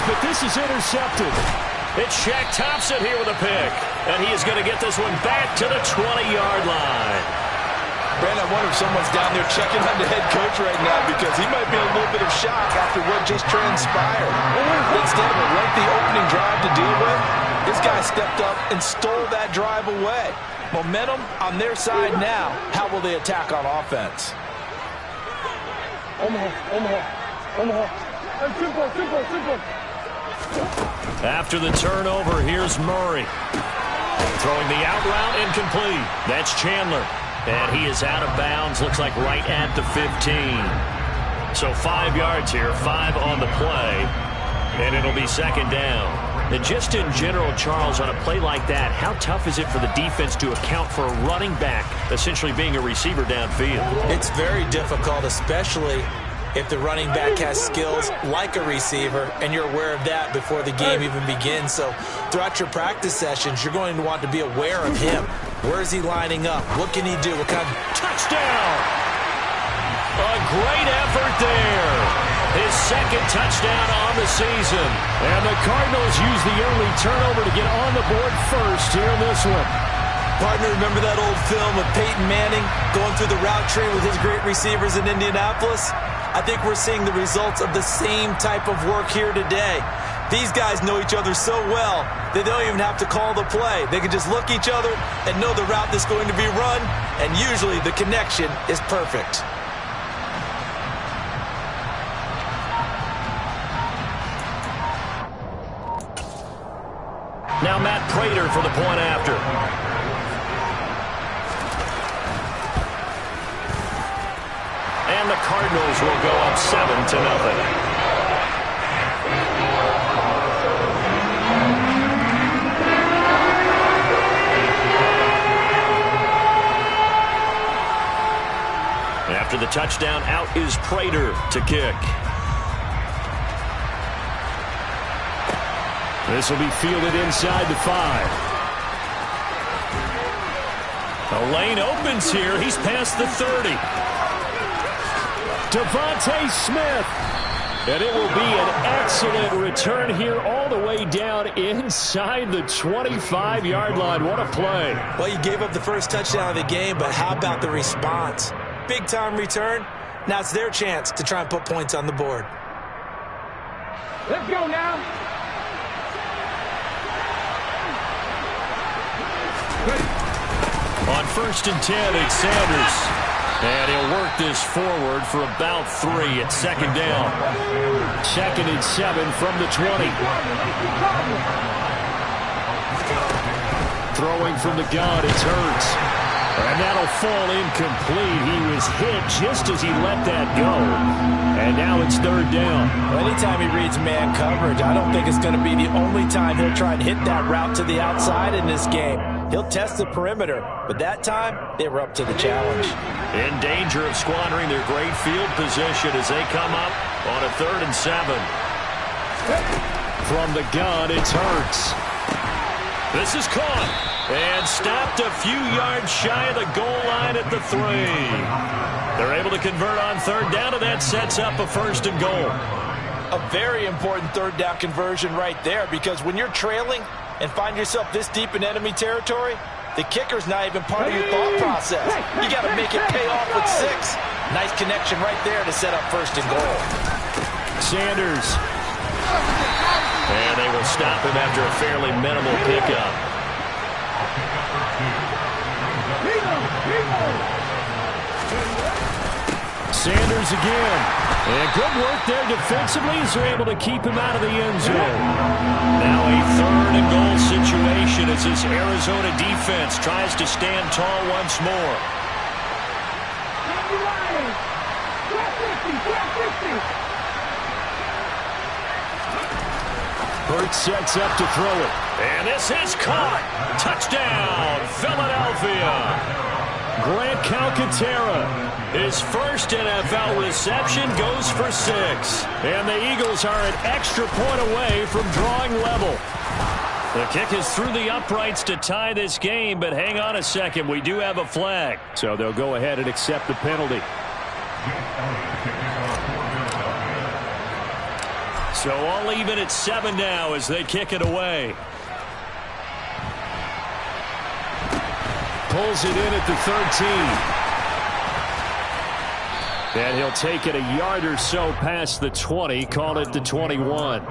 but this is intercepted. It's Shaq Thompson here with a pick. And he is going to get this one back to the 20-yard line. Brandon, I wonder if someone's down there checking on the head coach right now because he might be in a little bit of shock after what just transpired. Instead of a lengthy opening drive to deal with, this guy stepped up and stole that drive away. Momentum on their side now. How will they attack on offense? Omaha. Simple. After the turnover, here's Murray. Throwing the out route incomplete. That's Chandler. And he is out of bounds. Looks like right at the 15. So 5 yards here, 5 on the play. And it'll be second down. And just in general, Charles, on a play like that, how tough is it for the defense to account for a running back essentially being a receiver downfield? It's very difficult, especially if the running back has skills like a receiver, and you're aware of that before the game even begins. So throughout your practice sessions, you're going to want to be aware of him. Where is he lining up? What can he do? What kind of touchdown? A great effort there. His second touchdown on the season. And the Cardinals use the only turnover to get on the board first here in this one. Partner, remember that old film of Peyton Manning going through the route tree with his great receivers in Indianapolis? I think we're seeing the results of the same type of work here today. These guys know each other so well, they don't even have to call the play. They can just look each other and know the route that's going to be run, and usually the connection is perfect. Now Matt Prater for the point after. And the Cardinals will go up 7-0. After the touchdown, out is Prater to kick. This will be fielded inside the 5. The lane opens here. He's past the 30. Devontae Smith. And it will be an excellent return here all the way down inside the 25-yard line. What a play. Well, you gave up the first touchdown of the game, but how about the response? Big-time return. Now it's their chance to try and put points on the board. Let's go now. On 1st and 10, it's Sanders. And he'll work this forward for about 3 at second down. 2nd and 7 from the 20. Throwing from the gun, it's Hurts. And that'll fall incomplete. He was hit just as he let that go. And now it's 3rd down. Well, anytime he reads man coverage, I don't think it's going to be the only time he'll try and hit that route to the outside in this game. He'll test the perimeter, but that time, they were up to the challenge. In danger of squandering their great field position as they come up on a 3rd and 7. From the gun, it's Hurts. This is caught and stopped a few yards shy of the goal line at the 3. They're able to convert on 3rd down, and that sets up a 1st and goal. A very important 3rd down conversion right there, because when you're trailing and find yourself this deep in enemy territory, the kicker's not even part of your thought process. You got to make it pay off with 6. Nice connection right there to set up 1st and goal. Sanders. And they will stop him after a fairly minimal pickup. Sanders again. And good work there defensively as they're able to keep him out of the end zone. Now a 3rd and goal situation as this Arizona defense tries to stand tall once more. Hurts sets up to throw it. And this is caught. Touchdown, Philadelphia. Grant Calcaterra. His first NFL reception goes for 6. And the Eagles are an extra point away from drawing level. The kick is through the uprights to tie this game, but hang on a second. We do have a flag. So they'll go ahead and accept the penalty. So all even at 7 now as they kick it away. Pulls it in at the 13. And he'll take it a yard or so past the 20, call it the 21.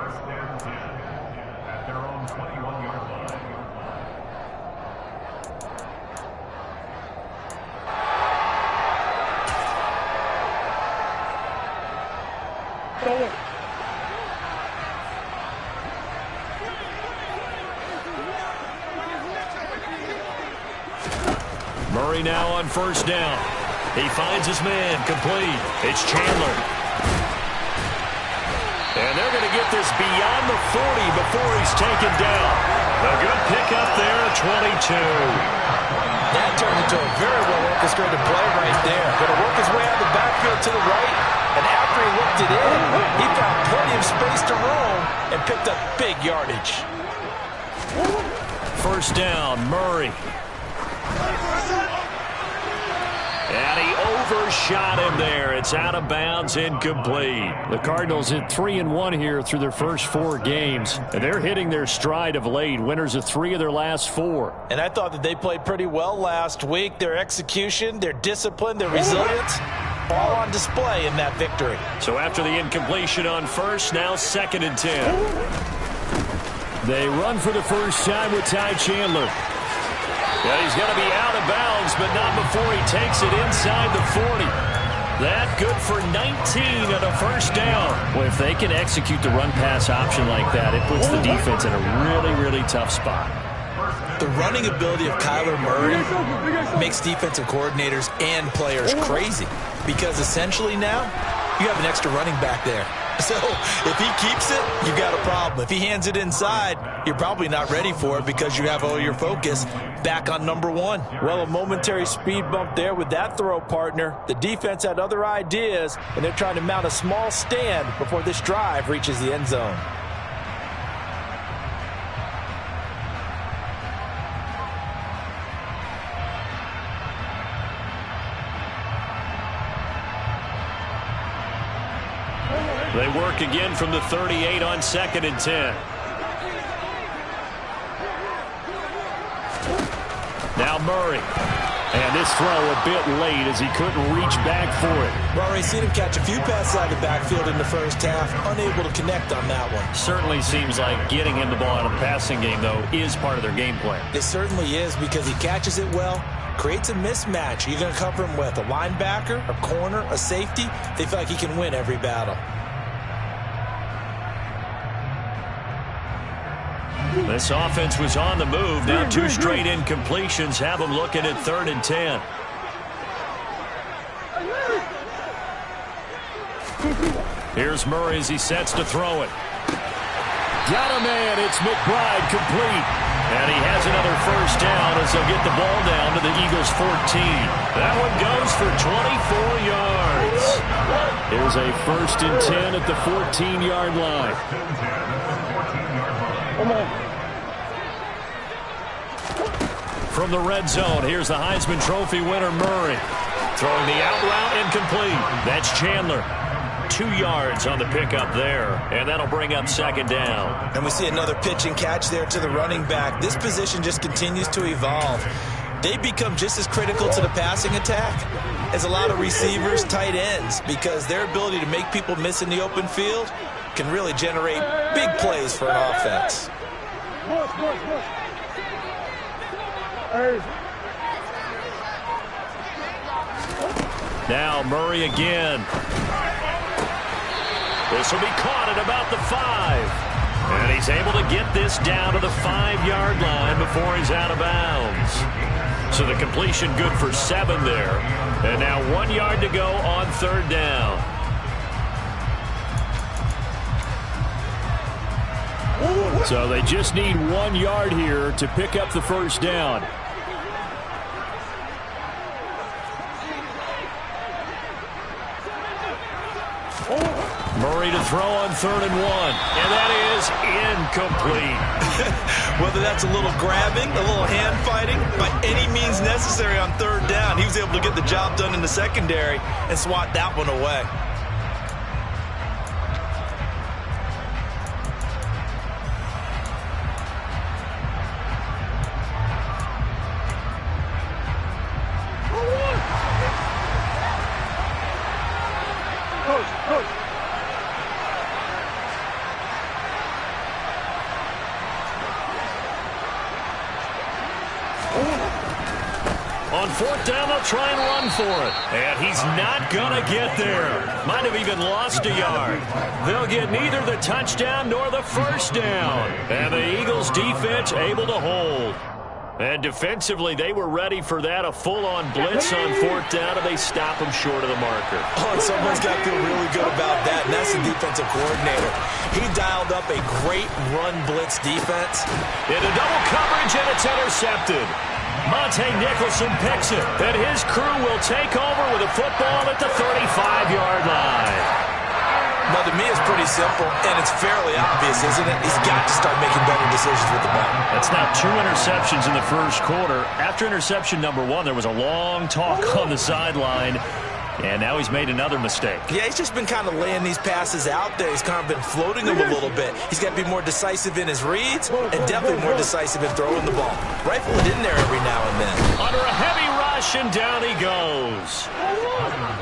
Murray now on first down. He finds his man, complete. It's Chandler. And they're going to get this beyond the 40 before he's taken down. A good pickup there at 22. That turned into a very well-orchestrated play right there. Going to work his way out of the backfield to the right, and after he looked it in, he found plenty of space to roam and picked up big yardage. First down, Murray. And he overshot him there. It's out of bounds, incomplete. The Cardinals at 3-1 here through their first 4 games. And they're hitting their stride of late. Winners of 3 of their last 4. And I thought that they played pretty well last week. Their execution, their discipline, their resilience, all on display in that victory. So after the incompletion on first, now 2nd and 10. They run for the first time with Ty Chandler. Yeah, he's going to be out of bounds, but not before he takes it inside the 40. That good for 19 and a first down. Well, if they can execute the run-pass option like that, it puts the defense in a really, really tough spot. The running ability of Kyler Murray makes defensive coordinators and players crazy because essentially now you have an extra running back there. So if he keeps it, you've got a problem. If he hands it inside, you're probably not ready for it because you have all your focus back on number 1. Well, a momentary speed bump there with that throw, partner. The defense had other ideas, and they're trying to mount a small stand before this drive reaches the end zone. They work again from the 38 on 2nd and 10. Now Murray. And this throw a bit late as he couldn't reach back for it. Well, we've seen him catch a few passes out of the backfield in the first half, unable to connect on that one. Certainly seems like getting him the ball out of the passing game, though, is part of their game plan. It certainly is because he catches it well, creates a mismatch. You're going to cover him with a linebacker, a corner, a safety. They feel like he can win every battle. This offense was on the move. Now 2 straight incompletions have them looking at 3rd and 10. Here's Murray as he sets to throw it. Got a man. It's McBride, complete. And he has another first down as they'll get the ball down to the Eagles' 14. That one goes for 24 yards. Here's a 1st and 10 at the 14-yard line. From the red zone, here's the Heisman Trophy winner, Murray. Throwing the out route incomplete. That's Chandler. 2 yards on the pickup there, and that'll bring up 2nd down. And we see another pitch and catch there to the running back. This position just continues to evolve. They become just as critical to the passing attack as a lot of receivers, tight ends, because their ability to make people miss in the open field can really generate big plays for an offense. Now Murray again. This will be caught at about the 5. And he's able to get this down to the 5-yard line before he's out of bounds. So the completion good for 7 there. And now 1 yard to go on 3rd down. So they just need 1 yard here to pick up the first down. Murray to throw on 3rd and 1. And that is incomplete. Whether that's a little grabbing, a little hand fighting, by any means necessary on 3rd down, he was able to get the job done in the secondary and swat that one away. On fourth down, they'll try and run for it. And he's not going to get there. Might have even lost a yard. They'll get neither the touchdown nor the first down. And the Eagles defense able to hold. And defensively, they were ready for that, a full-on blitz on fourth down, and they stop them short of the marker. Oh, and someone's got to feel really good about that, and that's the defensive coordinator. He dialed up a great run blitz defense. Into double coverage, and it's intercepted. Monte Nicholson picks it, and his crew will take over with a football at the 35-yard line. Now, to me, it's pretty simple, and it's fairly obvious, isn't it? He's got to start making better decisions with the ball. That's now 2 interceptions in the first quarter. After interception number 1, there was a long talk on the sideline, and now he's made another mistake. Yeah, he's just been kind of laying these passes out there. He's kind of been floating them a little bit. He's got to be more decisive in his reads and definitely more decisive in throwing the ball. Rifle it in there every now and then. Under a heavy rush, and down he goes.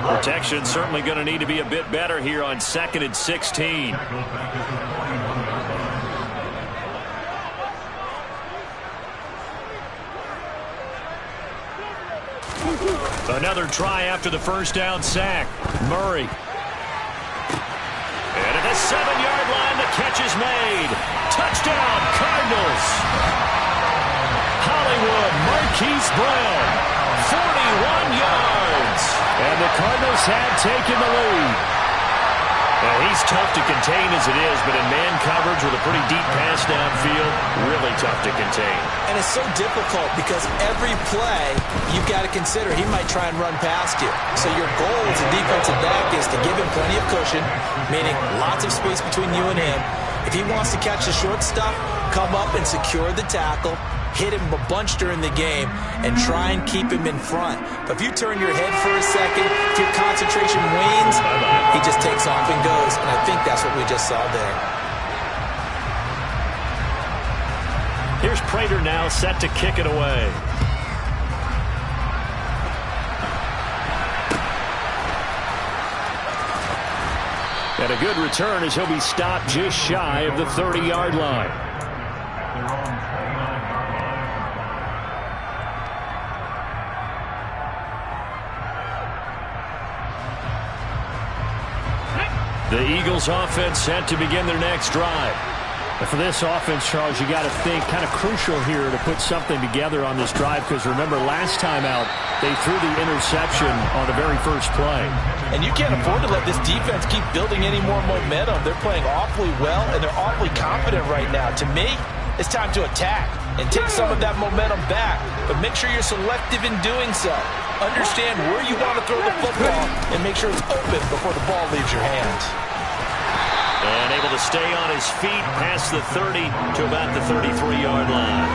Protection certainly going to need to be a bit better here on 2nd and 16. Another try after the first down sack. Murray. And at the 7-yard line, the catch is made. Touchdown, Cardinals. Hollywood Marquise Brown, 41 yards. And the Cardinals have taken the lead. Well, he's tough to contain as it is, but in man coverage with a pretty deep pass downfield, really tough to contain. And it's so difficult because every play you've got to consider he might try and run past you. So your goal as a defensive back is to give him plenty of cushion, meaning lots of space between you and him. If he wants to catch the short stuff, come up and secure the tackle, hit him a bunch during the game, and try and keep him in front. But if you turn your head for a second, if your concentration wanes, he just takes off and goes, and I think that's what we just saw there. Here's Prater now set to kick it away. And a good return as he'll be stopped just shy of the 30-yard line. The Eagles offense set to begin their next drive. And for this offense, Charles, you got to think kind of crucial here to put something together on this drive, because remember last time out they threw the interception on the very first play. And you can't afford to let this defense keep building any more momentum. They're playing awfully well, and they're awfully confident right now. To me, it's time to attack and take some of that momentum back, but make sure you're selective in doing so. Understand where you want to throw the football and make sure it's open before the ball leaves your hands. And able to stay on his feet past the 30 to about the 33-yard line.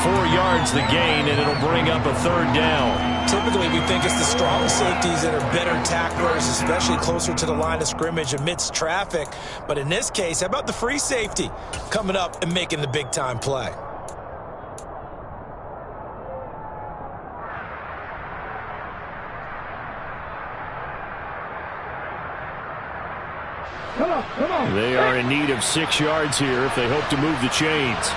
4 yards the gain, and it'll bring up a third down. Typically, we think it's the strong safeties that are better tacklers, especially closer to the line of scrimmage amidst traffic. But in this case, how about the free safety coming up and making the big-time play? They are in need of 6 yards here if they hope to move the chains.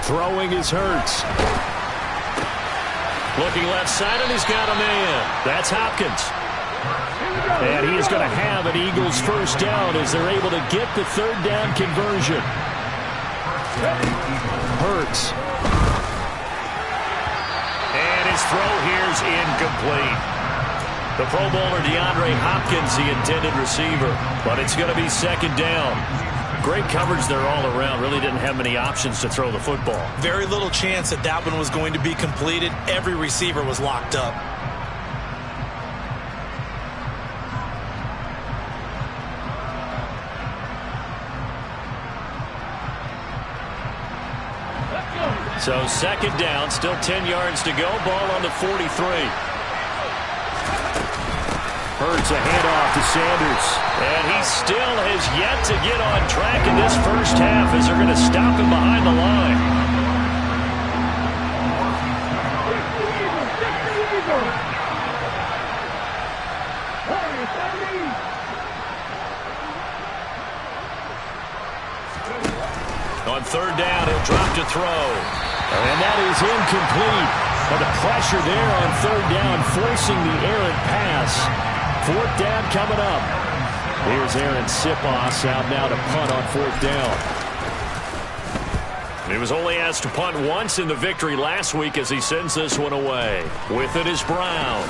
Throwing is Hurts. Looking left side, and he's got a man. That's Hopkins. And he is going to have an Eagles first down as they're able to get the third down conversion. Hurts. And his throw here's incomplete. The Pro Bowler DeAndre Hopkins, the intended receiver. But it's going to be second down. Great coverage there all around. Really didn't have many options to throw the football. Very little chance that that one was going to be completed. Every receiver was locked up. So second down, still 10 yards to go. Ball on the 43. Hurts a handoff to Sanders. And he still has yet to get on track in this first half as they're going to stop him behind the line. On third down, he'll drop to throw. And that is incomplete. But the pressure there on third down, forcing the errant pass. Fourth down coming up. Here's Aaron Siposs out now to punt on fourth down. He was only asked to punt once in the victory last week as he sends this one away. With it is Brown.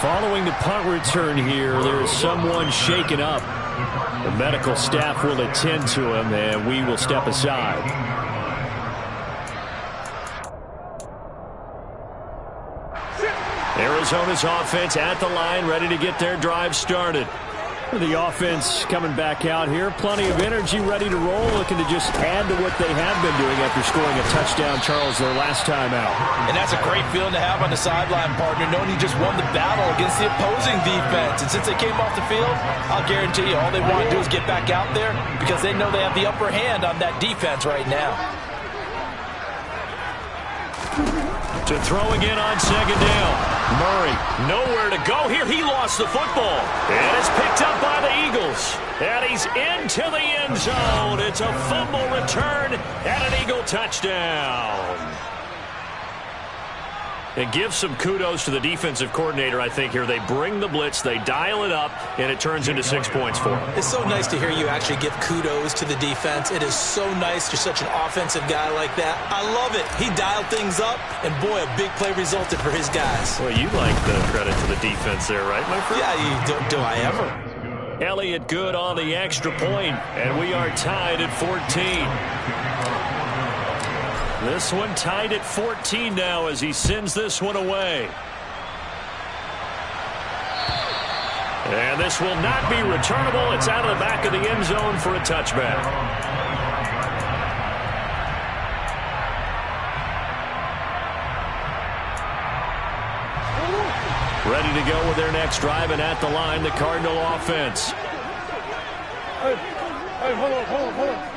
Following the punt return here, there is someone shaken up. The medical staff will attend to him, and we will step aside. Arizona's offense at the line, ready to get their drive started. The offense coming back out here. Plenty of energy, ready to roll, looking to just add to what they have been doing after scoring a touchdown, Charles, their last time out. And that's a great feeling to have on the sideline, partner, knowing you just won the battle against the opposing defense. And since they came off the field, I'll guarantee you all they want to do is get back out there because they know they have the upper hand on that defense right now. To throw again on second down. Murray, nowhere to go here. He lost the football. And it's picked up by the Eagles. And he's into the end zone. It's a fumble return and an Eagle touchdown. And give some kudos to the defensive coordinator, I think, here. They bring the blitz, they dial it up, and it turns into 6 points for them. It's so nice to hear you actually give kudos to the defense. It is so nice. You're such an offensive guy like that. I love it. He dialed things up, and boy, a big play resulted for his guys. Well, you like the credit to the defense there, right, my friend? Yeah, do I ever? Elliott good on the extra point, and we are tied at 14. This one tied at 14 now as he sends this one away. And this will not be returnable. It's out of the back of the end zone for a touchback. Ready to go with their next drive, and at the line, the Cardinal offense. Hey, hold on.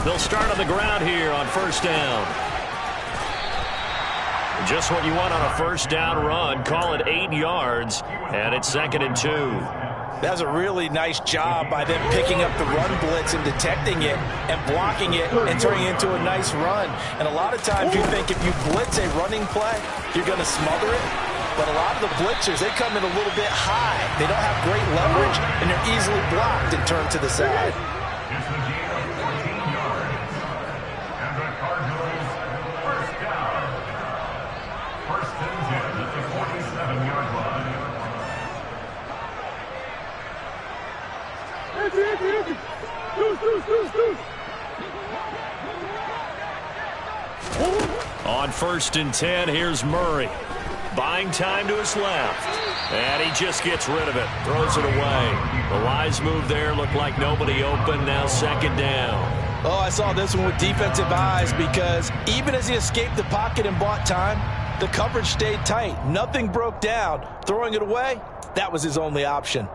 They'll start on the ground here on first down. Just what you want on a first down run. Call it 8 yards, and it's 2nd and 2. That's a really nice job by them picking up the run blitz and detecting it and blocking it and turning it into a nice run. And a lot of times you think if you blitz a running play, you're going to smother it. But a lot of the blitzers, they come in a little bit high. They don't have great leverage, and they're easily blocked and turned to the side. On 1st and 10, here's Murray. Buying time to his left. And he just gets rid of it. Throws it away. The wise move there looked like nobody open. Now 2nd down. Oh, I saw this one with defensive eyes because even as he escaped the pocket and bought time, the coverage stayed tight. Nothing broke down. Throwing it away, that was his only option.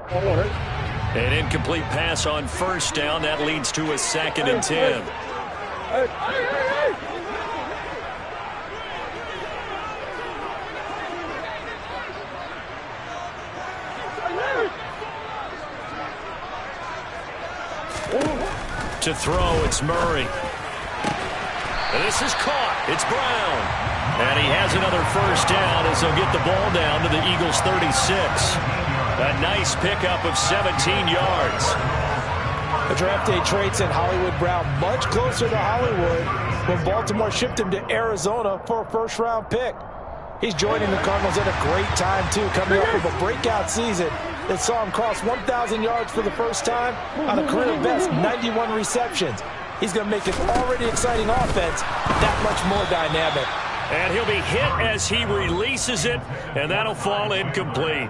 An incomplete pass on 1st down. That leads to a 2nd and 10. To throw, it's Murray. And this is caught. It's Brown. And he has another first down as they'll get the ball down to the Eagles' 36. A nice pickup of 17 yards. The draft day trade sent Hollywood Brown much closer to Hollywood when Baltimore shipped him to Arizona for a first-round pick. He's joining the Cardinals at a great time, too, coming off of a breakout season that saw him cross 1,000 yards for the first time on a career-best 91 receptions. He's going to make an already exciting offense that much more dynamic. And he'll be hit as he releases it, and that'll fall incomplete.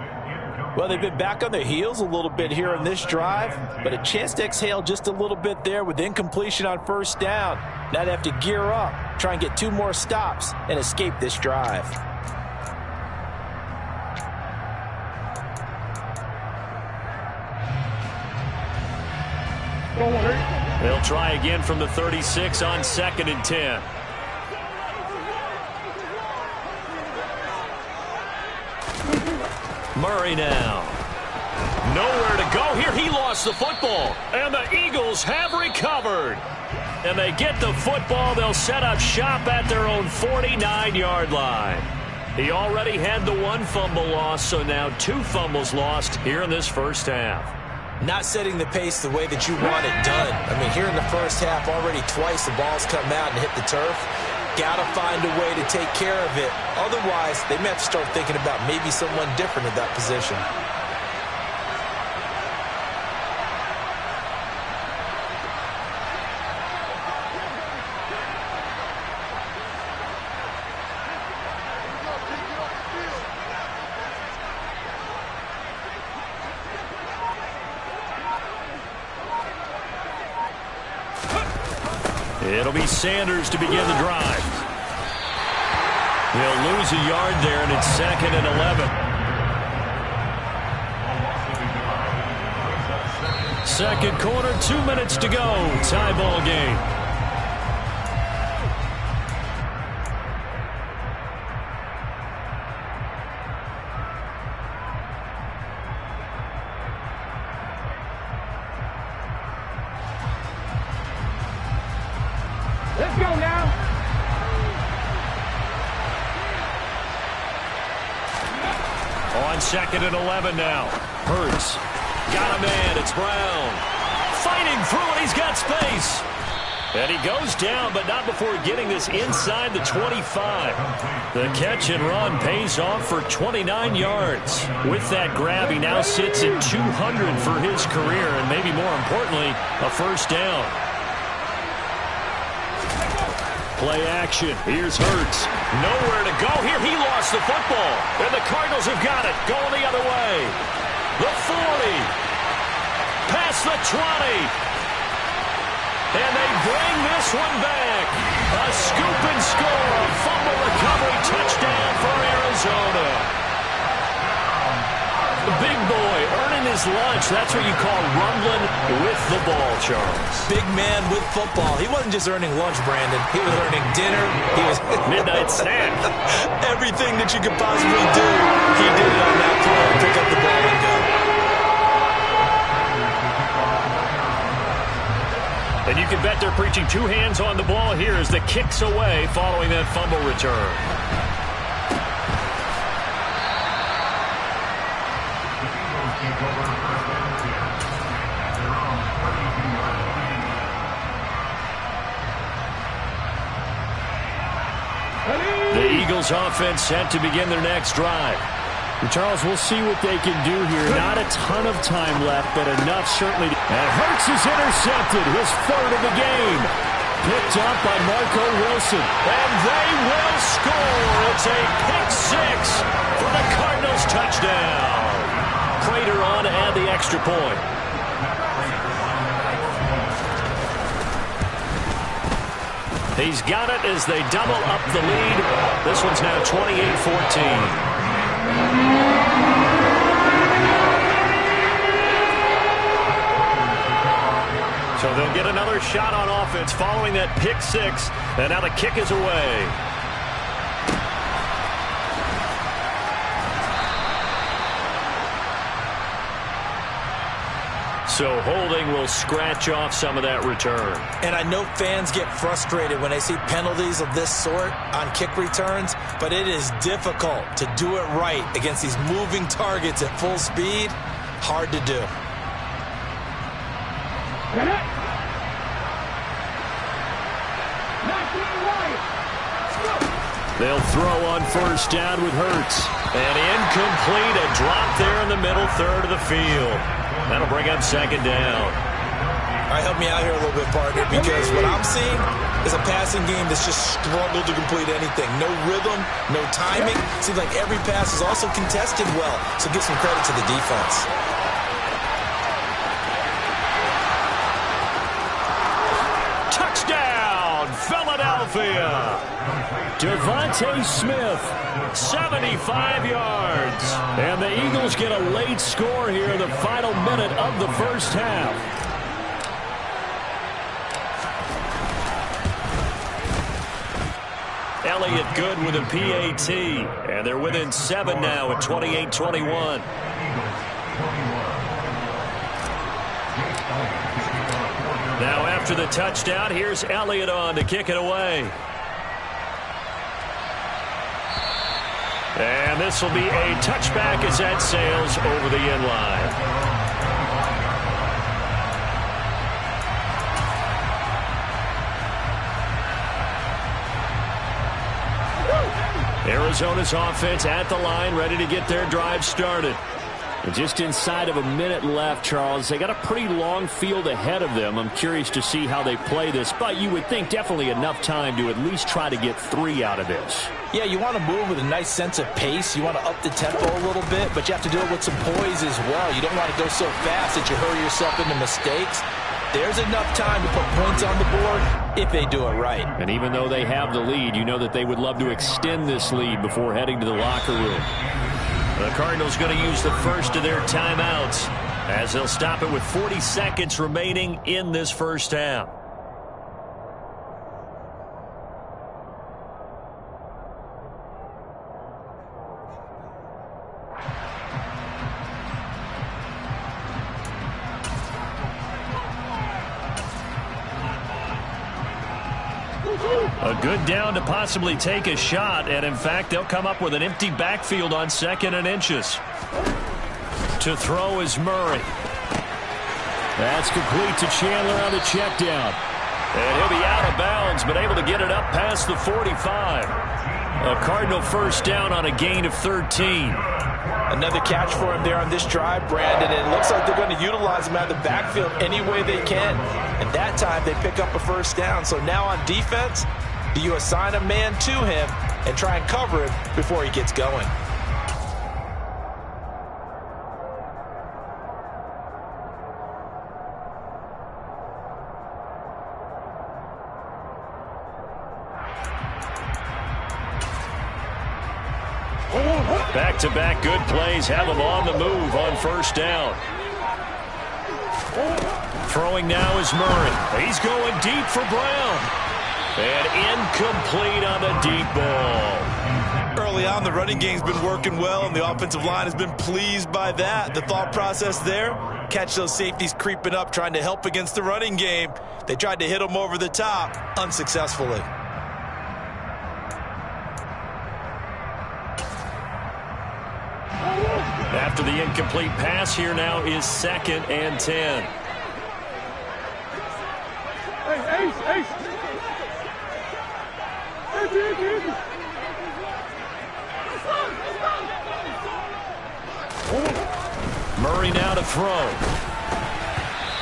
Well, they've been back on their heels a little bit here in this drive, but a chance to exhale just a little bit there with incompletion on 1st down. Now they have to gear up, try and get 2 more stops, and escape this drive. They'll try again from the 36 on 2nd and 10. Murray now. Nowhere to go here. He lost the football. And the Eagles have recovered. And they get the football. They'll set up shop at their own 49-yard line. He already had the one fumble loss, so now 2 fumbles lost here in this first half. Not setting the pace the way that you want it done. I mean, here in the first half, already twice the ball's come out and hit the turf. Got to find a way to take care of it. Otherwise, they may have to start thinking about maybe someone different at that position. It'll be Sanders to begin the drive. He'll lose a yard there, and it's 2nd and 11. Second quarter, 2 minutes to go. Tie ball game. Let's go now. On 2nd and 11 now. Hurts. Got a man. It's Brown. Fighting through it. He's got space. And he goes down, but not before getting this inside the 25. The catch and run pays off for 29 yards. With that grab, he now sits at 200 for his career, and maybe more importantly, a first down. Play action. Here's Hurts. Nowhere to go here. He lost the football. And the Cardinals have got it. Going the other way. The 40. Past the 20. And they bring this one back. A scoop and score. A fumble recovery touchdown for Arizona. The big boy earning his lunch. That's what you call rumbling with the ball, Charles. Big man with football. He wasn't just earning lunch, Brandon. He was earning dinner. He was midnight snack. Everything that you could possibly do, he did it on that play. Pick up the ball and go. And you can bet they're preaching 2 hands on the ball here as the kick's away following that fumble return. The Eagles offense set to begin their next drive. Charles, we'll see what they can do here. Not a ton of time left, but enough certainly. And Hurts is intercepted, his 3rd of the game. Picked up by Marco Wilson. And they will score. It's a pick 6 for the Cardinals touchdown. Prater on to add the extra point. He's got it as they double up the lead. This one's now 28-14. So they'll get another shot on offense following that pick 6. And now the kick is away. So holding will scratch off some of that return. And I know fans get frustrated when they see penalties of this sort on kick returns, but it is difficult to do it right against these moving targets at full speed. Hard to do. They'll throw on first down with Hurts. And incomplete, a drop there in the middle third of the field. That'll bring up 2nd down. All right, help me out here a little bit, partner, because what I'm seeing is a passing game that's just struggled to complete anything. No rhythm, no timing. Seems like every pass is also contested well, so give some credit to the defense. Touchdown, Philadelphia! Devontae Smith, 75 yards. And the Eagles get a late score here in the final minute of the first half. Elliott good with a PAT. And they're within 7 now at 28-21. Now after the touchdown, here's Elliott on to kick it away. And this will be a touchback as that sails over the end line. Arizona's offense at the line, ready to get their drive started. And just inside of a minute left, Charles. They got a pretty long field ahead of them. I'm curious to see how they play this, but you would think definitely enough time to at least try to get 3 out of this. Yeah, you want to move with a nice sense of pace. You want to up the tempo a little bit, but you have to do it with some poise as well. You don't want to go so fast that you hurry yourself into mistakes. There's enough time to put points on the board if they do it right. And even though they have the lead, you know that they would love to extend this lead before heading to the locker room. The Cardinals going to use the first of their timeouts as they'll stop it with 40 seconds remaining in this first half. A good down to possibly take a shot, and in fact, they'll come up with an empty backfield on 2nd and inches. To throw is Murray. That's complete to Chandler on the check down. And he'll be out of bounds, but able to get it up past the 45. A Cardinal first down on a gain of 13. Another catch for him there on this drive, Brandon. And it looks like they're going to utilize him out of the backfield any way they can. And that time they pick up a first down. So now on defense, do you assign a man to him and try and cover him before he gets going? Back-to-back good plays have him on the move on first down. Throwing now is Murray. He's going deep for Brown. And incomplete on the deep ball. Early on, the running game's been working well, and the offensive line has been pleased by that. The thought process there, catch those safeties creeping up, trying to help against the running game. They tried to hit them over the top, unsuccessfully. After the incomplete pass, here now is 2nd and 10. Ace. Murray now to throw.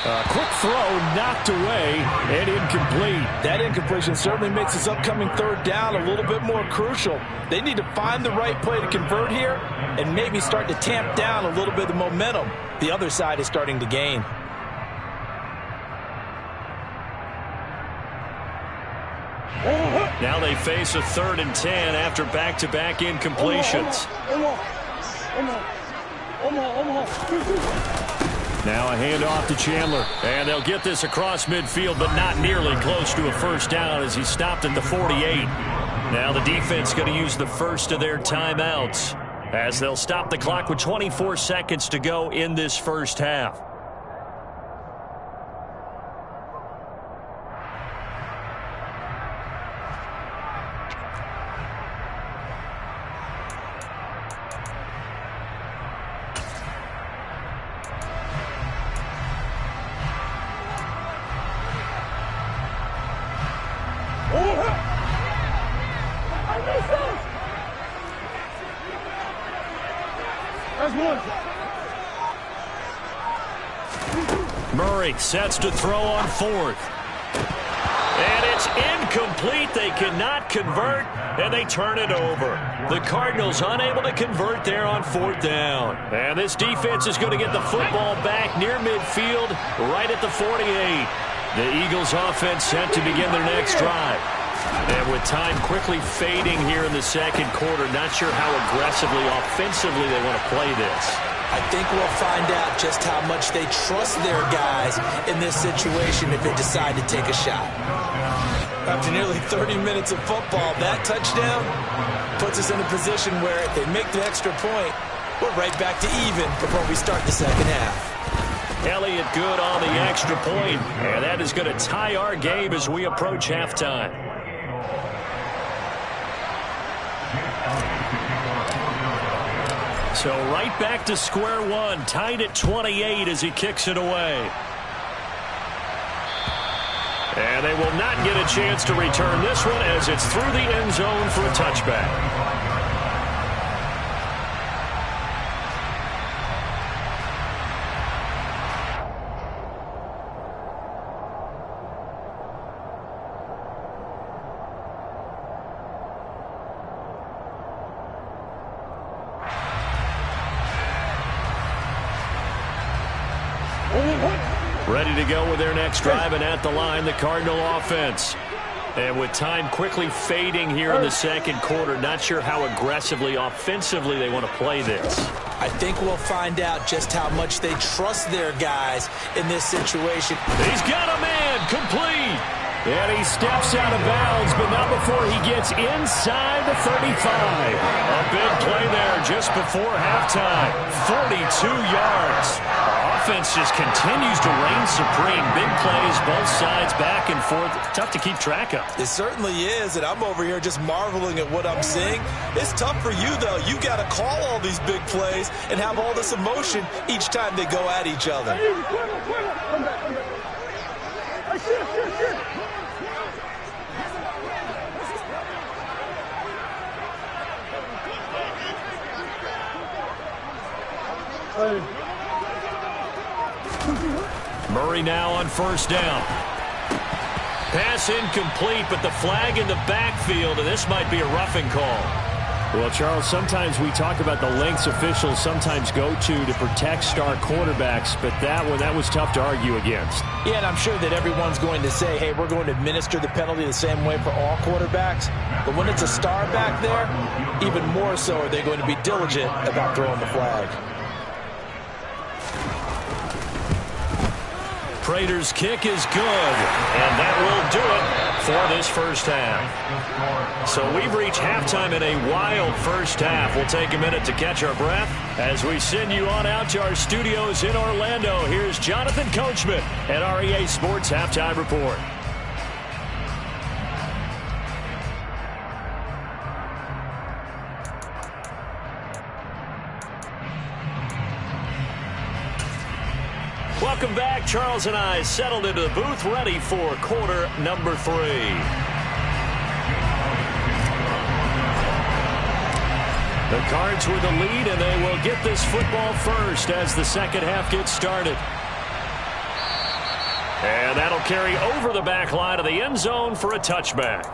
A quick throw knocked away and incomplete. That incompletion certainly makes this upcoming third down a little bit more crucial. They need to find the right play to convert here and maybe start to tamp down a little bit of momentum the other side is starting to gain. Now they face a 3rd and 10 after back-to-back incompletions. Now a handoff to Chandler. And they'll get this across midfield, but not nearly close to a first down as he stopped at the 48. Now the defense going to use the first of their timeouts as they'll stop the clock with 24 seconds to go in this first half. Murray sets to throw on 4th. And it's incomplete. They cannot convert, and they turn it over. The Cardinals unable to convert there on 4th down. And this defense is going to get the football back near midfield, right at the 48. The Eagles offense set to begin their next drive. And with time quickly fading here in the second quarter, not sure how aggressively, offensively they want to play this. I think we'll find out just how much they trust their guys in this situation if they decide to take a shot. After nearly 30 minutes of football, that touchdown puts us in a position where if they make the extra point, we're right back to even before we start the second half. Elliott good on the extra point, and that is going to tie our game as we approach halftime. So right back to square one, tied at 28 as he kicks it away. And they will not get a chance to return this one as it's through the end zone for a touchback. Ready to go with their next drive, and at the line, the Cardinal offense. And with time quickly fading here in the second quarter, not sure how aggressively, offensively they want to play this. I think we'll find out just how much they trust their guys in this situation. He's got a man, complete. And he steps out of bounds, but not before he gets inside the 35. A big play there just before halftime. 42 yards. Offense just continues to reign supreme. Big plays, both sides, back and forth. Tough to keep track of. It certainly is, and I'm over here just marveling at what I'm seeing. It's tough for you, though. You got to call all these big plays and have all this emotion each time they go at each other. Murray now on first down. Pass incomplete, but the flag in the backfield, and this might be a roughing call. Well, Charles, sometimes we talk about the lengths officials sometimes go to protect star quarterbacks, but that was tough to argue against. Yeah, and I'm sure that everyone's going to say, hey, we're going to administer the penalty the same way for all quarterbacks. But when it's a star back there, even more so are they going to be diligent about throwing the flag. Prater's kick is good, and that will do it for this first half. So we've reached halftime in a wild first half. We'll take a minute to catch our breath as we send you on out to our studios in Orlando. Here's Jonathan Coachman at REA Sports Halftime Report. Welcome back. Charles and I settled into the booth, ready for quarter number 3. The Cards with the lead, and they will get this football first as the second half gets started. And that'll carry over the back line of the end zone for a touchback.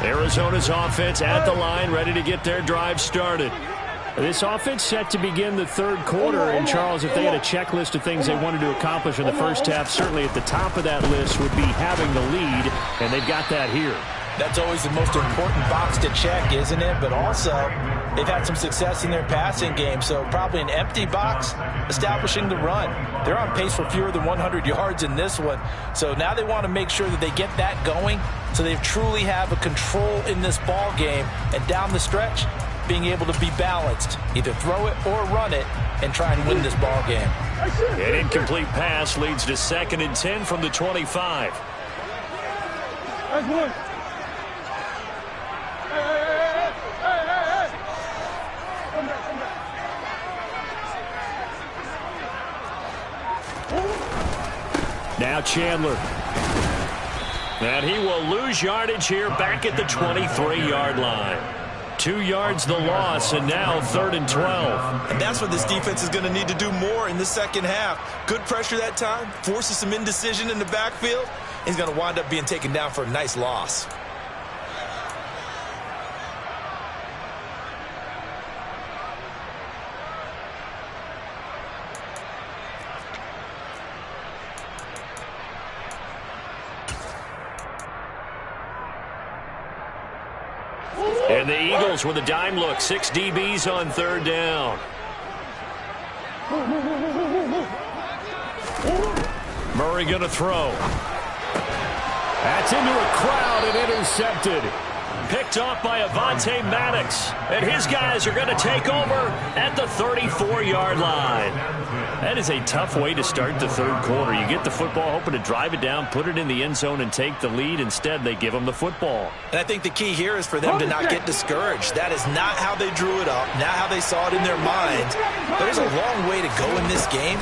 Arizona's offense at the line, ready to get their drive started. This offense set to begin the third quarter, and Charles, if they had a checklist of things they wanted to accomplish in the first half, certainly at the top of that list would be having the lead, and they've got that here. That's always the most important box to check, isn't it? But also, they've had some success in their passing game, so probably an empty box establishing the run. They're on pace for fewer than 100 yards in this one, so now they want to make sure that they get that going so they truly have a control in this ball game, and down the stretch, being able to be balanced, either throw it or run it, and try and win this ball game. An incomplete pass leads to 2nd and 10 from the 25. That's one. Now Chandler. And he will lose yardage here back at the 23-yard line. 2 yards the loss, and now 3rd and 12. And that's what this defense is going to need to do more in the second half. Good pressure that time, forces some indecision in the backfield. He's going to wind up being taken down for a nice loss. And the Eagles with a dime look. 6 DBs on 3rd down. Murray going to throw. That's into a crowd and intercepted. Picked off by Avonte Maddox. And his guys are going to take over at the 34-yard line. That is a tough way to start the third quarter. You get the football, hoping to drive it down, put it in the end zone, and take the lead. Instead, they give them the football. And I think the key here is for them to not get discouraged. That is not how they drew it up, not how they saw it in their minds. There's a long way to go in this game.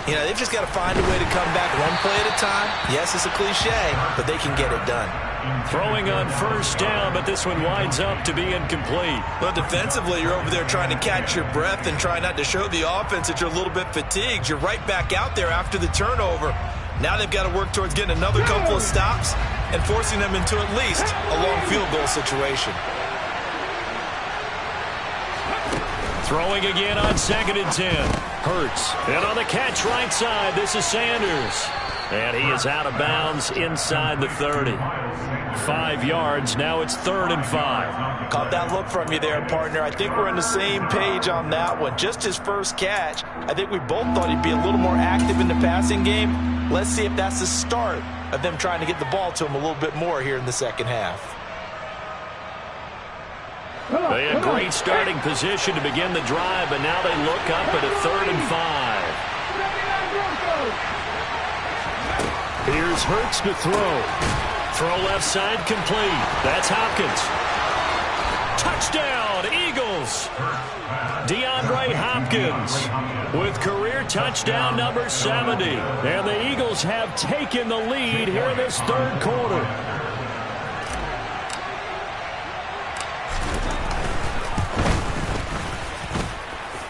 You know, they've just got to find a way to come back one play at a time. Yes, it's a cliche, but they can get it done. Throwing on first down, but this one winds up to be incomplete. Well, defensively, you're over there trying to catch your breath and try not to show the offense that you're a little bit fatigued. You're right back out there after the turnover. Now they've got to work towards getting another couple of stops and forcing them into at least a long field goal situation. Throwing again on 2nd and 10. Hurts. And on the catch right side, this is Sanders. And he is out of bounds inside the 30. 5 yards. Now it's 3rd and 5. Caught that look from you there, partner. I think we're on the same page on that one. Just his first catch. I think we both thought he'd be a little more active in the passing game. Let's see if that's the start of them trying to get the ball to him a little bit more here in the second half. They had great starting position to begin the drive, but now they look up at a 3rd and 5. Here's Hurts to throw. Throw left side complete. That's Hopkins. Touchdown, Eagles. DeAndre Hopkins with career touchdown number 70. And the Eagles have taken the lead here in this third quarter.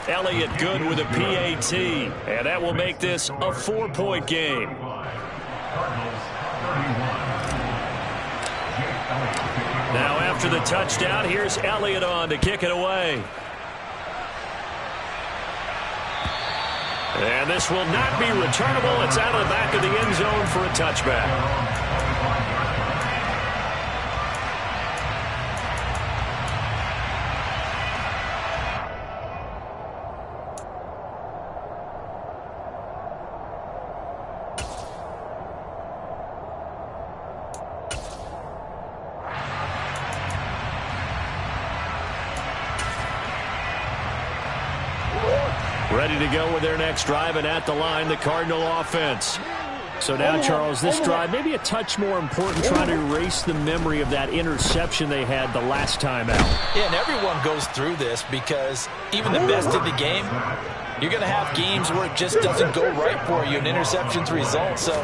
Elliott good with a PAT, and that will make this a 4-point game. Now after the touchdown, here's Elliott on to kick it away. And this will not be returnable. It's out of the back of the end zone for a touchback. Ready to go with their next drive, and at the line, the Cardinal offense. So now, Charles, this drive maybe a touch more important, trying to erase the memory of that interception they had the last time out. Yeah, and everyone goes through this because even the best of the game, you're going to have games where it just doesn't go right for you, and interceptions result. So,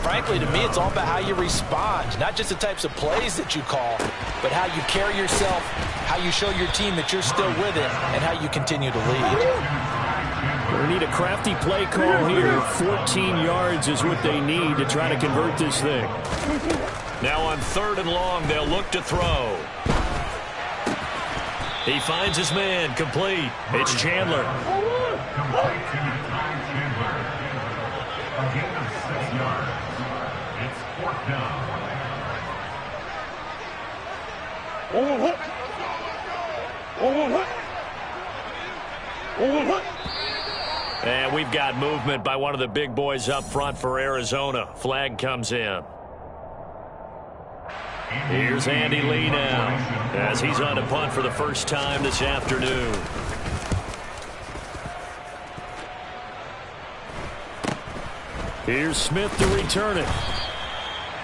frankly, to me, it's all about how you respond, not just the types of plays that you call, but how you carry yourself, how you show your team that you're still with it, and how you continue to lead. We need a crafty play call here. 14 yards is what they need to try to convert this thing. Now on 3rd and long, they'll look to throw. He finds his man, complete. It's Chandler. And we've got movement by one of the big boys up front for Arizona. Flag comes in. Here's Andy Lee now as he's on to punt for the first time this afternoon. Here's Smith to return it.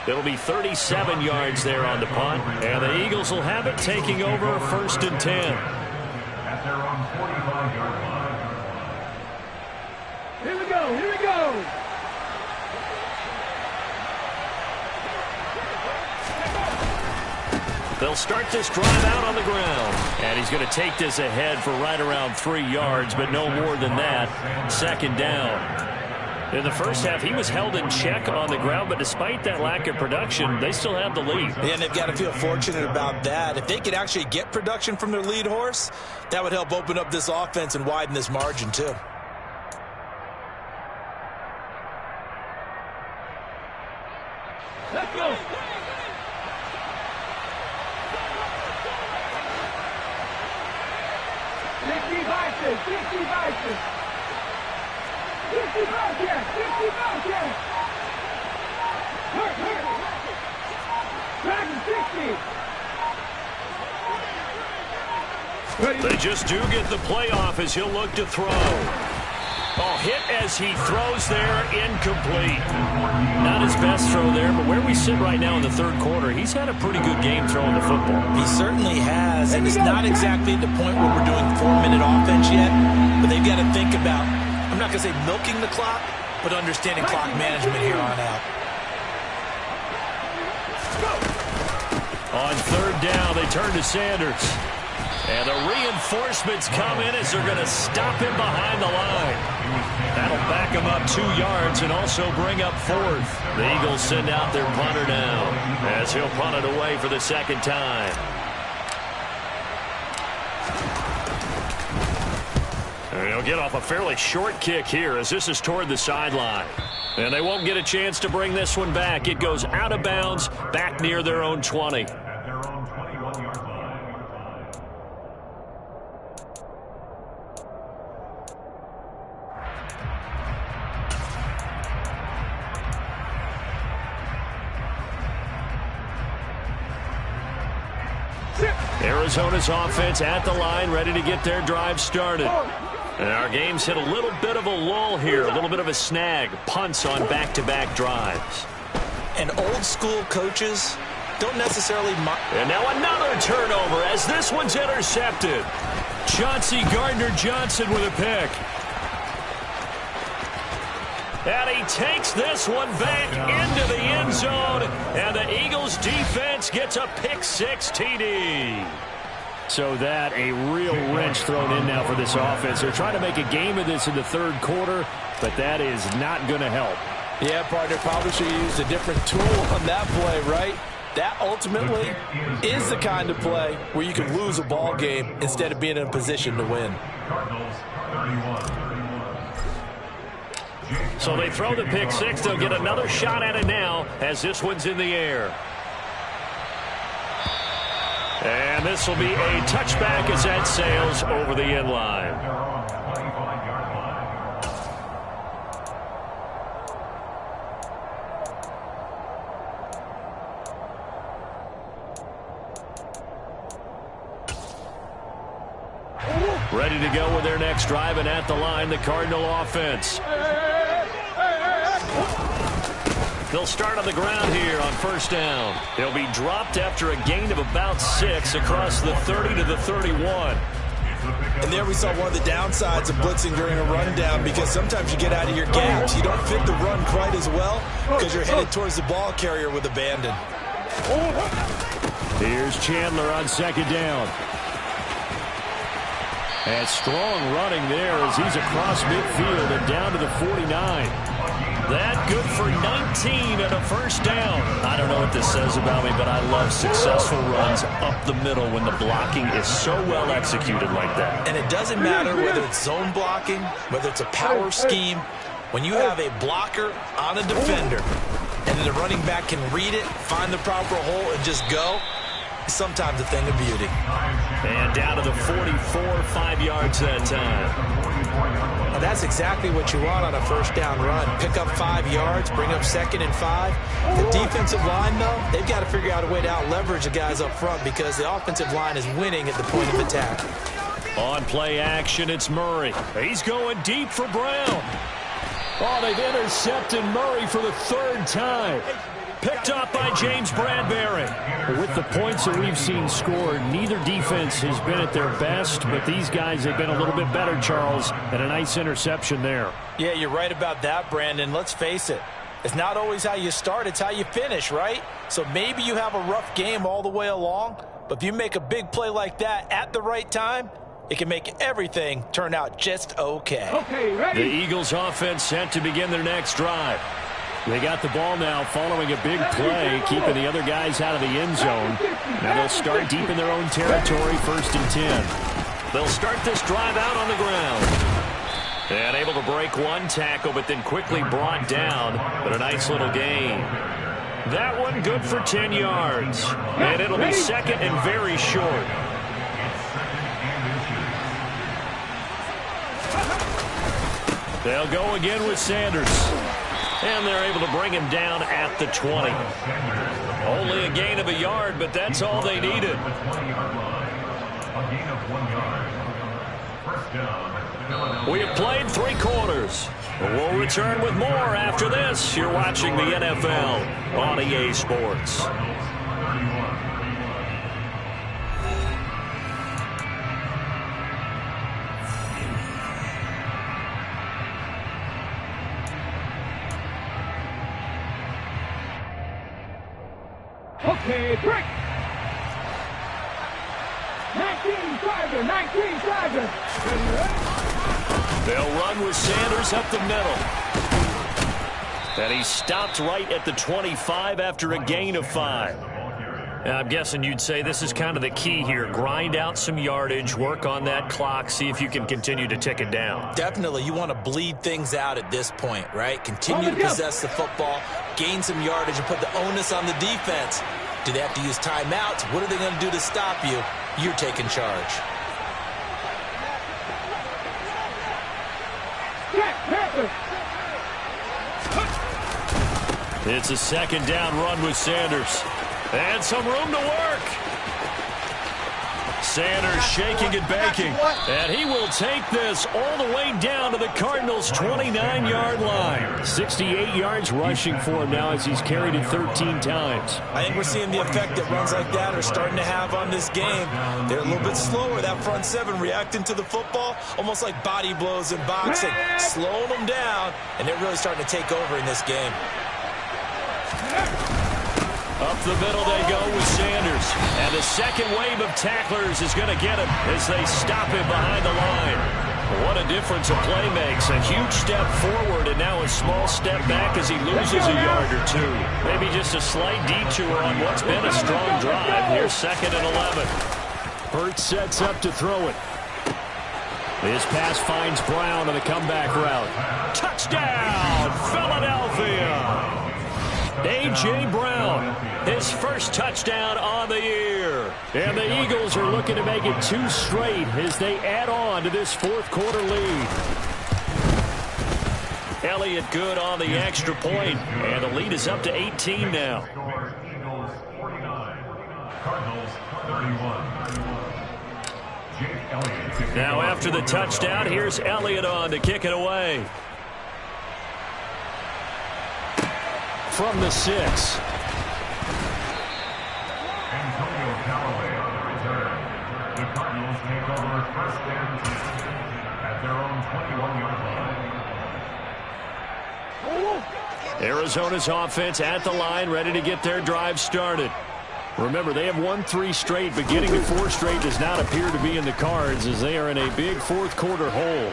It'll be 37 yards there on the punt, and the Eagles will have it taking over 1st and 10. At their own 45-yard line. Here we go, here we go. They'll start this drive out on the ground. And he's going to take this ahead for right around 3 yards, but no more than that. 2nd down. In the first half, he was held in check on the ground, but despite that lack of production, they still have the lead. Yeah, and they've got to feel fortunate about that. If they could actually get production from their lead horse, that would help open up this offense and widen this margin too. Let's go. They just do get the playoff as he'll look to throw. Oh, hit as he throws there, incomplete. Not his best throw there, but where we sit right now in the third quarter, he's had a pretty good game throwing the football. He certainly has, and it's not exactly at the point where we're doing 4-minute offense yet, but they've got to think about, I'm not going to say milking the clock, but understanding clock management here on out. On third down, they turn to Sanders. And the reinforcements come in as they're going to stop him behind the line. That'll back him up 2 yards and also bring up fourth. The Eagles send out their punter now as he'll punt it away for the second time. And he'll get off a fairly short kick here as this is toward the sideline. And they won't get a chance to bring this one back. It goes out of bounds back near their own 20. Arizona's offense at the line, ready to get their drive started. And our game's hit a little bit of a lull here, a little bit of a snag. Punts on back-to-back drives. And old-school coaches don't necessarily... And now another turnover as this one's intercepted. Chauncey Gardner-Johnson with a pick. And he takes this one back into the end zone. And the Eagles defense gets a pick-6 TD. So that a real wrench thrown in now for this offense. They're trying to make a game of this in the third quarter, but that is not going to help. Yeah, partner, probably should have used a different tool on that play, right? That ultimately is the kind of play where you can lose a ball game instead of being in a position to win. So they throw the pick-6. They'll get another shot at it now as this one's in the air. And this will be a touchback as that sails over the end line. Ready to go with their next drive, and at the line, the Cardinal offense. They'll start on the ground here on first down. They'll be dropped after a gain of about 6 across the 30 to the 31. And there we saw one of the downsides of blitzing during a rundown, because sometimes you get out of your gaps. You don't fit the run quite as well because you're headed towards the ball carrier with abandon. Here's Chandler on second down. And strong running there as he's across midfield and down to the 49. That good for 19 and a first down. I don't know what this says about me, but I love successful runs up the middle when the blocking is so well executed like that. And it doesn't matter whether it's zone blocking, whether it's a power scheme. When you have a blocker on a defender and then the running back can read it, find the proper hole, and just go, it's sometimes a thing of beauty. And down to the 44, 5 yards that time. Now that's exactly what you want on a first down run. Pick up 5 yards, bring up 2nd and 5. The defensive line, though, they've got to figure out a way to out-leverage the guys up front because the offensive line is winning at the point of attack. On play action, it's Murray. He's going deep for Brown. Oh, they've intercepted Murray for the 3rd time. Picked up by James Bradbury. With the points that we've seen scored, neither defense has been at their best, but these guys have been a little bit better, Charles, and a nice interception there. Yeah, you're right about that, Brandon. Let's face it. It's not always how you start, it's how you finish, right? So maybe you have a rough game all the way along, but if you make a big play like that at the right time, it can make everything turn out just okay. Okay, ready? The Eagles offense set to begin their next drive. They got the ball now following a big play, keeping the other guys out of the end zone. Now they'll start deep in their own territory, 1st and 10. They'll start this drive out on the ground. And able to break one tackle, but then quickly brought down. But a nice little gain. That one good for 10 yards. And it'll be 2nd and very short. They'll go again with Sanders. And they're able to bring him down at the 20. Only a gain of a yard, but that's all they needed. We have played 3 quarters. We'll return with more after this. You're watching the NFL on EA Sports. Okay, break. 19 Chargers. They'll run with Sanders up the middle. And he stopped right at the 25 after a gain of 5. Now, I'm guessing you'd say this is kind of the key here. Grind out some yardage, work on that clock, see if you can continue to tick it down. Definitely. You want to bleed things out at this point, right? Continue to possess the football, gain some yardage, and put the onus on the defense. Do they have to use timeouts? What are they going to do to stop you? You're taking charge. It's a second down run with Sanders. And some room to work. Sanders shaking and baking. And he will take this all the way down to the Cardinals' 29-yard line. 68 yards rushing for him now as he's carried it 13 times. I think we're seeing the effect that runs like that are starting to have on this game. They're a little bit slower, that front seven, reacting to the football, almost like body blows in boxing, slowing them down, and they're really starting to take over in this game. Up the middle they go with Sanders. And the second wave of tacklers is going to get him as they stop him behind the line. What a difference a play makes. A huge step forward and now a small step back as he loses a yard or two. Maybe just a slight detour on what's been a strong drive. Here's 2nd and 11. Hurts sets up to throw it. This pass finds Brown on the comeback route. Touchdown, Philadelphia! A.J. Brown, his first touchdown on the year. And the Eagles are looking to make it 2 straight as they add on to this 4th quarter lead. Elliott good on the extra point, and the lead is up to 18 now. Eagles 49, Cardinals 31. Now after the touchdown, here's Elliott on to kick it away. From the 6. Antonio Callaway on the return. The Cardinals take over 1st and 10 at their own 21-yard line. Arizona's offense at the line, ready to get their drive started. Remember, they have won 3 straight, but getting to 4 straight does not appear to be in the cards as they are in a big 4th quarter hole.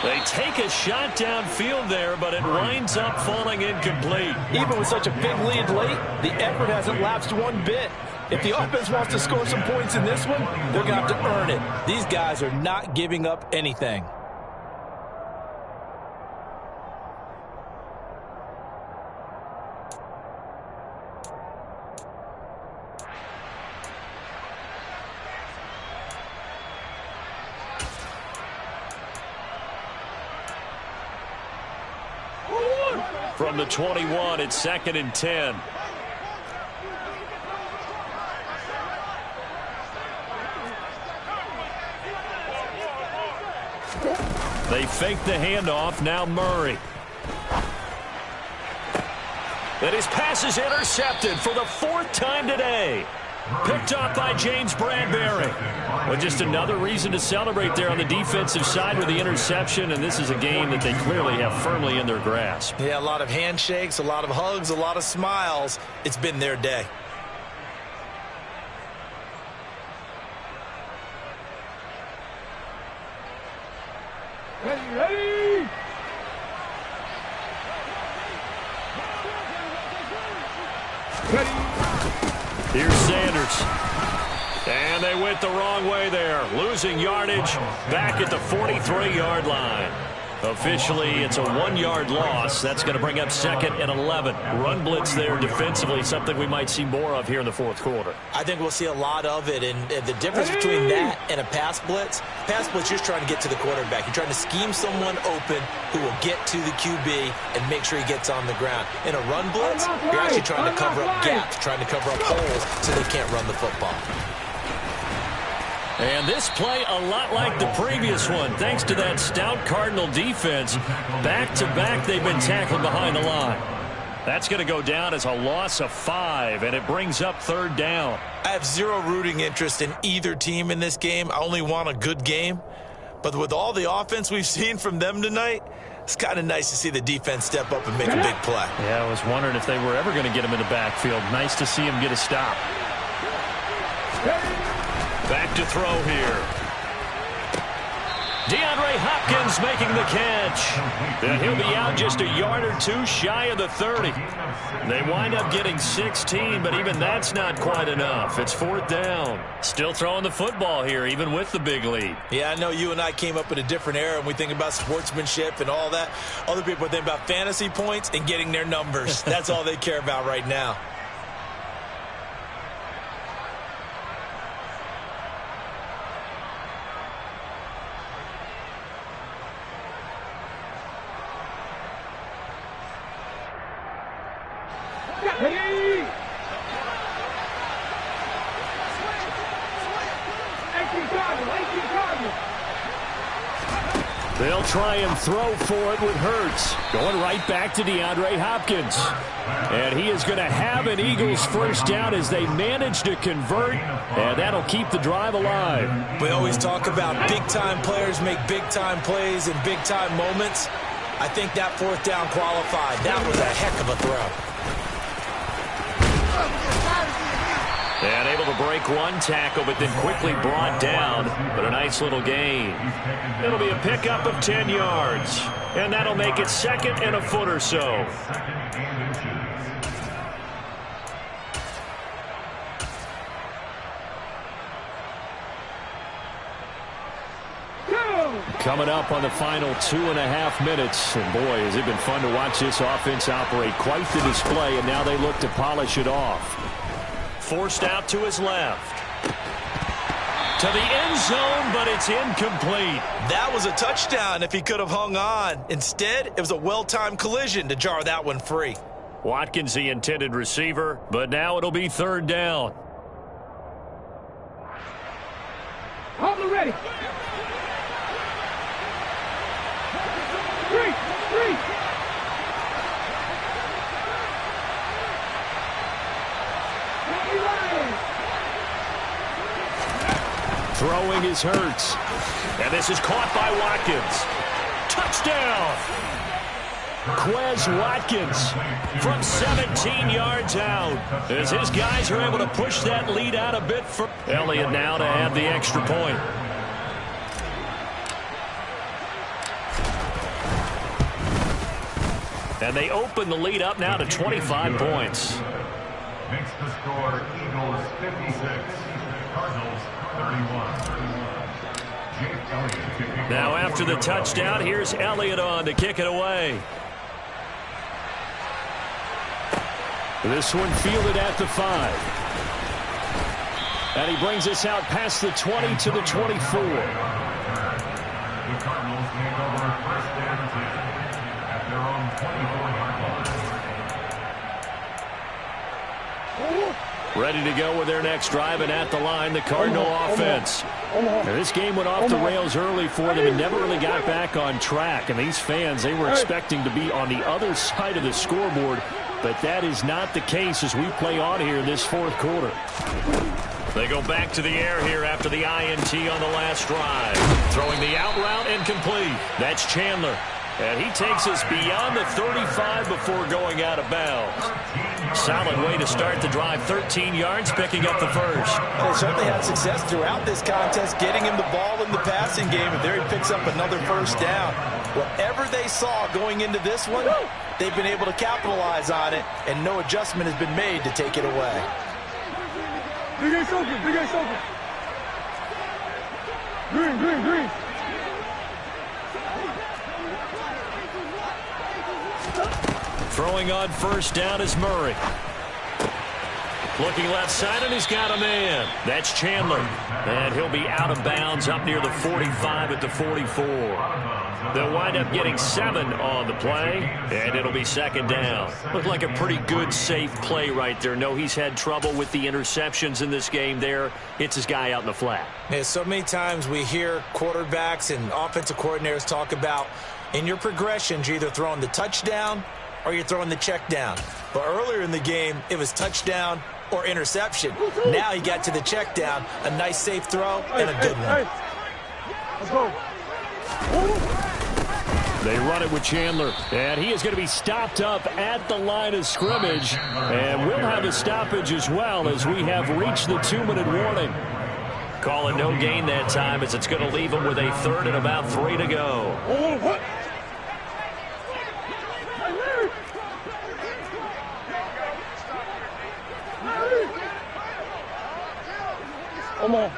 They take a shot downfield there, but it winds up falling incomplete. Even with such a big lead late, the effort hasn't lapsed one bit. If the offense wants to score some points in this one, they're going to have to earn it. These guys are not giving up anything. From the 21, it's 2nd and 10. They fake the handoff. Now Murray. And his pass is intercepted for the 4th time today. Picked up by James Bradbury. Well, just another reason to celebrate there on the defensive side with the interception, and this is a game that they clearly have firmly in their grasp. Yeah, a lot of handshakes, a lot of hugs, a lot of smiles. It's been their day. Ready! Here's Sanders. And they went the wrong way there. Losing yardage back at the 43-yard line. Officially, it's a 1-yard loss. That's going to bring up 2nd and 11. Run blitz there defensively, something we might see more of here in the fourth quarter. I think we'll see a lot of it, and the difference between that and a pass blitz, you're just trying to get to the quarterback. You're trying to scheme someone open who will get to the QB and make sure he gets on the ground. In a run blitz, you're actually trying to cover up gaps, trying to cover up holes so they can't run the football. And this play a lot like the previous one. Thanks to that stout Cardinal defense, back-to-back they've been tackled behind the line. That's going to go down as a loss of 5, and it brings up 3rd down. I have zero rooting interest in either team in this game. I only want a good game. But with all the offense we've seen from them tonight, it's kind of nice to see the defense step up and make a big play. Yeah, I was wondering if they were ever going to get him in the backfield. Nice to see him get a stop. Back to throw here. DeAndre Hopkins making the catch. And he'll be out just a yard or two shy of the 30. They wind up getting 16, but even that's not quite enough. It's 4th down. Still throwing the football here, even with the big lead. Yeah, I know you and I came up in a different era, and we think about sportsmanship and all that. Other people think about fantasy points and getting their numbers. That's all they care about right now. They'll try and throw for it with Hurts. Going right back to DeAndre Hopkins. And he is going to have an Eagles first down as they manage to convert, and that'll keep the drive alive. We always talk about big-time players make big-time plays in big-time moments. I think that 4th down qualified. That was a heck of a throw. And able to break one tackle, but then quickly brought down. But a nice little gain. It'll be a pickup of 10 yards. And that'll make it 2nd and a foot or so. Coming up on the final 2.5 minutes. And boy, has it been fun to watch this offense operate. Quite the display, and now they look to polish it off. Forced out to his left. To the end zone, but it's incomplete. That was a touchdown if he could have hung on. Instead, it was a well-timed collision to jar that one free. Watkins the intended receiver, but now it'll be 3rd down. Hold ready. 3. Throwing is Hurts. And this is caught by Watkins. Touchdown! Quez Watkins From 17 yards out. As his guys are able to push that lead out a bit. Elliott now to add the extra point. And they open the lead up now to 25 points. Makes the score Eagles 56, Cardinals 31. Now after the touchdown, here's Elliott on to kick it away. This one fielded at the 5. And he brings us out past the 20 to the 24. The Cardinals take over 1st and 10 at their own 24-yard line. Ready to go with their next drive, and at the line, the Cardinal offense. Now, this game went off the rails early for them and never really got back on track. And these fans, they were expecting to be on the other side of the scoreboard, but that is not the case as we play on here in this 4th quarter. They go back to the air here after the INT on the last drive. Throwing the out route incomplete. That's Chandler. And he takes us beyond the 35 before going out of bounds. Solid way to start the drive. 13 yards, picking up the first. They certainly had success throughout this contest, getting him the ball in the passing game, and there he picks up another first down. Whatever they saw going into this one, they've been able to capitalize on it, and no adjustment has been made to take it away. Big A's open, Big A's open. Green. Throwing on first down is Murray. Looking left side, and he's got a man. That's Chandler. And he'll be out of bounds up near the 45 at the 44. They'll wind up getting 7 on the play, and it'll be second down. Looked like a pretty good, safe play right there. No, he's had trouble with the interceptions in this game there. Hits his guy out in the flat. Yeah, so many times we hear quarterbacks and offensive coordinators talk about in your progressions, you're either throwing the touchdown or you're throwing the check down. But earlier in the game, it was touchdown or interception. Now he got to the check down, a nice safe throw, and a good one. Let's go. They run it with Chandler, and he is going to be stopped up at the line of scrimmage, and we'll have a stoppage as well as we have reached the 2-minute warning. Calling no gain that time as it's going to leave him with a 3rd and about 3 to go. Come on.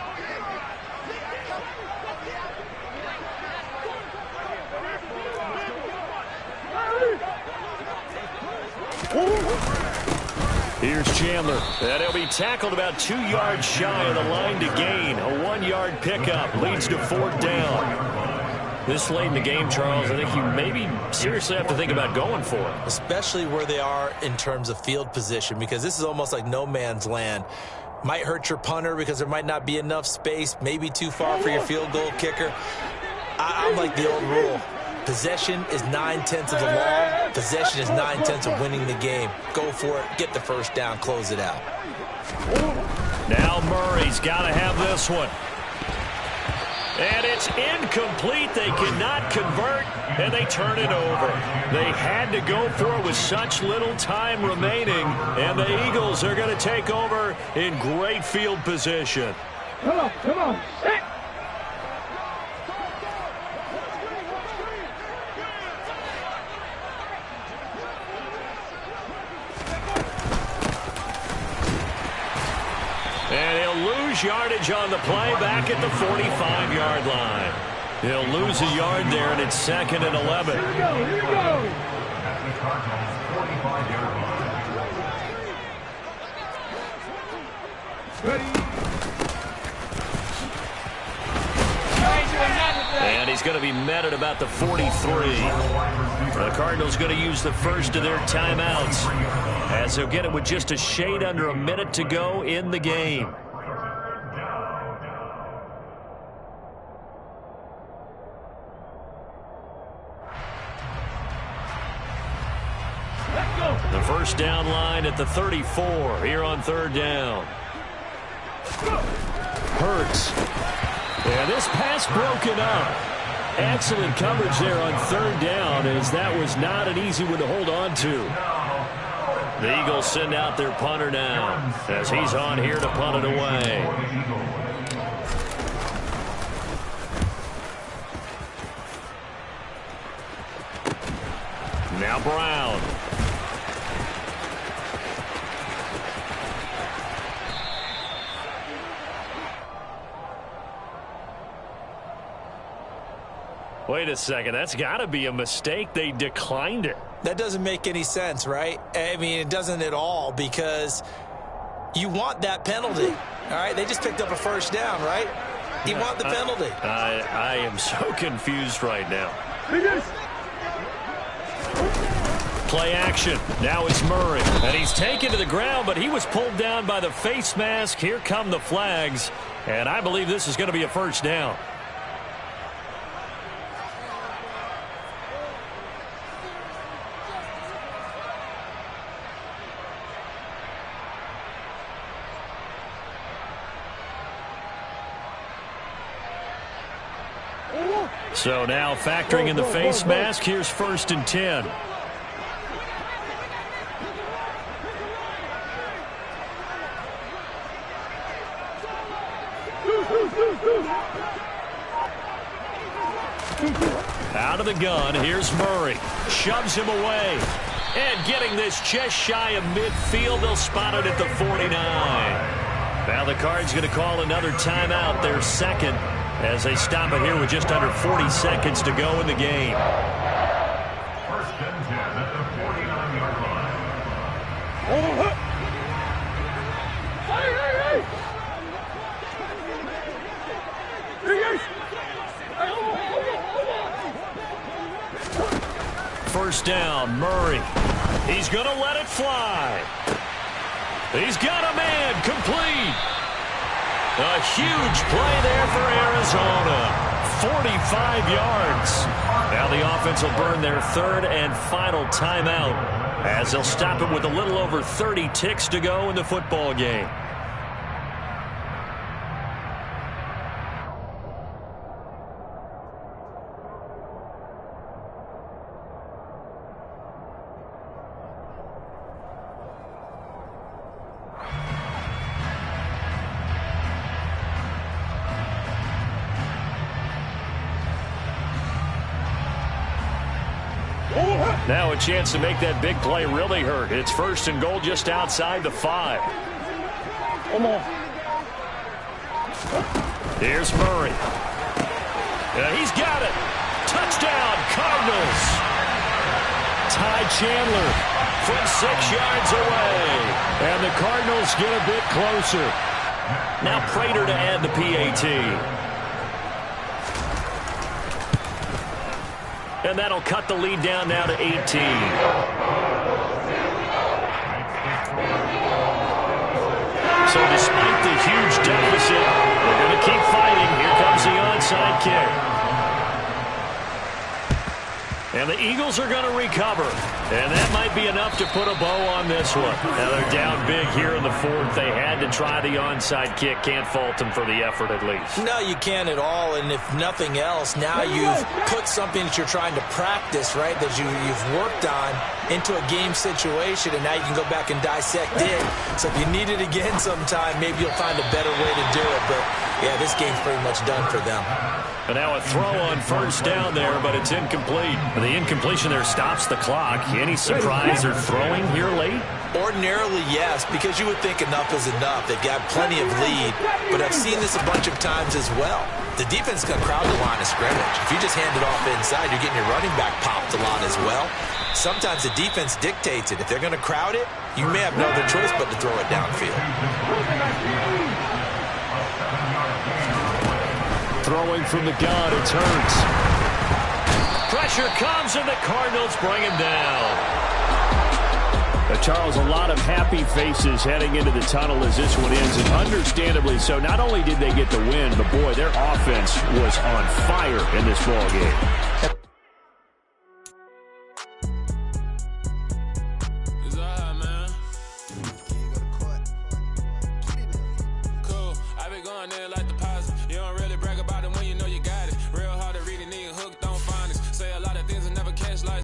Here's Chandler. And he'll be tackled about 2 yards shy of the line to gain. A 1-yard pickup leads to 4th down. This late in the game, Charles, I think you maybe seriously have to think about going for it. Especially where they are in terms of field position, because this is almost like no man's land. Might hurt your punter because there might not be enough space, maybe too far for your field goal kicker. I'm like the old rule. Possession is 9/10 of the law. Possession is 9/10 of winning the game. Go for it. Get the first down. Close it out. Now Murray's got to have this one. And it's incomplete. They cannot convert, and they turn it over. They had to go for it with such little time remaining, and the Eagles are going to take over in great field position. Come on, come on. Set. And he'll lose yardage on the play back at the 45-yard line. He'll lose a yard there, and it's 2nd and 11. Here we go, here we go. At the Cardinals' 45-yard line. Ready. And he's going to be met at about the 43. The Cardinals going to use the first of their timeouts, as they'll get it with just a shade under a minute to go in the game. The first down line at the 34 here on 3rd down. Hurts. And this pass broken up. Excellent coverage there on 3rd down, as that was not an easy one to hold on to. The Eagles send out their punter now, as he's on here to punt it away. Now Brown. Wait a second, that's got to be a mistake. They declined it. That doesn't make any sense, right? I mean, it doesn't at all, because you want that penalty. All right, they just picked up a first down, right? You want the penalty. I am so confused right now. Play action. Now it's Murray. And he's taken to the ground, but he was pulled down by the face mask. Here come the flags. And I believe this is going to be a first down. So now factoring in the face mask, here's 1st and 10. Out of the gun, here's Murray. Shoves him away. And getting this just shy of midfield, they'll spot it at the 49. Now the Cards going to call another timeout, their 2nd. as they stop it here with just under 40 seconds to go in the game. First and 10 at the 49-yard line. First down, Murray. He's going to let it fly. He's got a man, complete. A huge play there for Arizona. 45 yards. Now the offense will burn their third and final timeout as they'll stop it with a little over 30 ticks to go in the football game. Now a chance to make that big play really hurt. It's first and goal just outside the 5. Here's Murray. He's got it. Touchdown, Cardinals. Ty Chandler from 6 yards away. And the Cardinals get a bit closer. Now Prater to add the PAT. And that'll cut the lead down now to 18. So despite the huge deficit, they're going to keep fighting. Here comes the onside kick. And the Eagles are going to recover. And that might be enough to put a bow on this one. Now they're down big here in the fourth. They had to try the onside kick. Can't fault them for the effort at least. No, you can't at all. And if nothing else, now you've put something that you're trying to practice, right, that you've worked on into a game situation. And now you can go back and dissect it. So if you need it again sometime, maybe you'll find a better way to do it. But, yeah, this game's pretty much done for them. And now a throw on first down there, but it's incomplete. The incompletion there stops the clock. Any surprise or throwing here late? Ordinarily, yes, because you would think enough is enough. They've got plenty of lead, but I've seen this a bunch of times as well. The defense is going to crowd the line of scrimmage. If you just hand it off inside, you're getting your running back popped a lot as well. Sometimes the defense dictates it. If they're going to crowd it, you may have no other choice but to throw it downfield. Throwing from the gun, it's Hurts. Pressure comes, and the Cardinals bring him down. Charles, a lot of happy faces heading into the tunnel as this one ends, and understandably so. Not only did they get the win, but boy, their offense was on fire in this ball game.